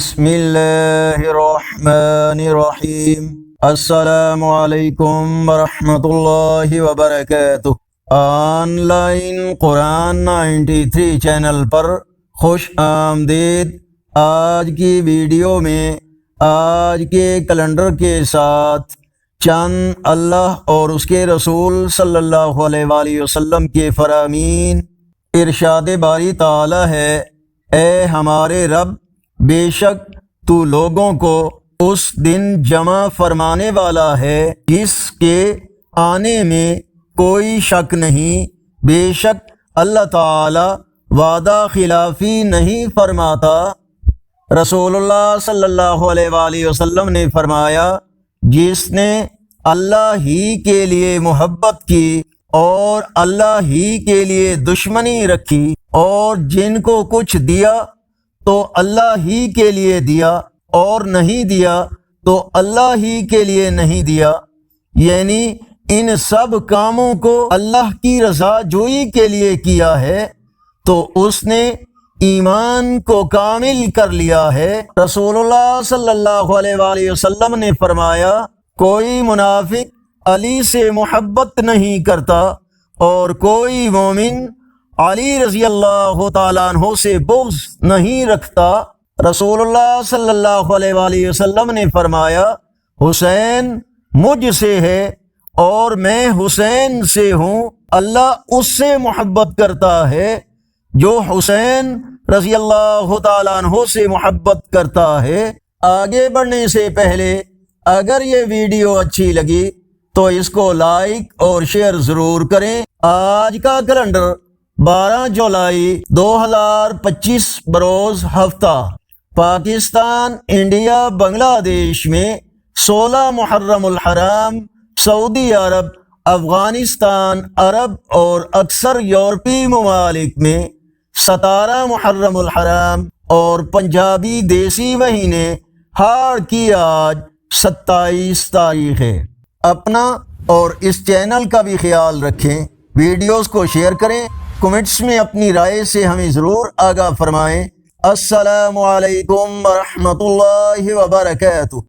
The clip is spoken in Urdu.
بسم اللہ الرحمن الرحیم۔ السلام علیکم ورحمۃ اللہ وبرکاتہ۔ آن لائن قرآن 93 چینل پر خوش آمدید۔ آج کی ویڈیو میں آج کے کیلنڈر کے ساتھ چند اللہ اور اس کے رسول صلی اللہ علیہ وآلہ وسلم کے فرامین۔ ارشاد باری تعالی ہے، اے ہمارے رب، بے شک تو لوگوں کو اس دن جمع فرمانے والا ہے جس کے آنے میں کوئی شک نہیں۔ بے شک اللہ تعالی وعدہ خلافی نہیں فرماتا۔ رسول اللہ صلی اللہ علیہ وآلہ وسلم نے فرمایا، جس نے اللہ ہی کے لیے محبت کی اور اللہ ہی کے لیے دشمنی رکھی اور جن کو کچھ دیا تو اللہ ہی کے لیے دیا اور نہیں دیا تو اللہ ہی کے لیے نہیں دیا، یعنی ان سب کاموں کو اللہ کی رضا جوئی کے لیے کیا ہے تو اس نے ایمان کو کامل کر لیا ہے۔ رسول اللہ صلی اللہ علیہ وآلہ وسلم نے فرمایا، کوئی منافق علی سے محبت نہیں کرتا اور کوئی مومن علی رضی اللہ تعالیٰ عنہ سے بغض نہیں رکھتا۔ رسول اللہ صلی اللہ علیہ وآلہ وسلم نے فرمایا، حسین مجھ سے ہے اور میں حسین سے ہوں، اللہ اس سے محبت کرتا ہے جو حسین رضی اللہ تعالیٰ عنہ سے محبت کرتا ہے۔ آگے بڑھنے سے پہلے اگر یہ ویڈیو اچھی لگی تو اس کو لائک اور شیئر ضرور کریں۔ آج کا کیلنڈر 12 جولائی 2025 بروز ہفتہ، پاکستان، انڈیا، بنگلہ دیش میں 16 محرم الحرام، سعودی عرب، افغانستان، عرب اور اکثر یورپی ممالک میں 17 محرم الحرام اور پنجابی دیسی مہینے ہاڑ کی آج 27 تاریخ ہے۔ اپنا اور اس چینل کا بھی خیال رکھیں، ویڈیوز کو شیئر کریں، کمنٹس میں اپنی رائے سے ہمیں ضرور آگاہ فرمائیں۔ السلام علیکم ورحمۃ اللہ وبرکاتہ۔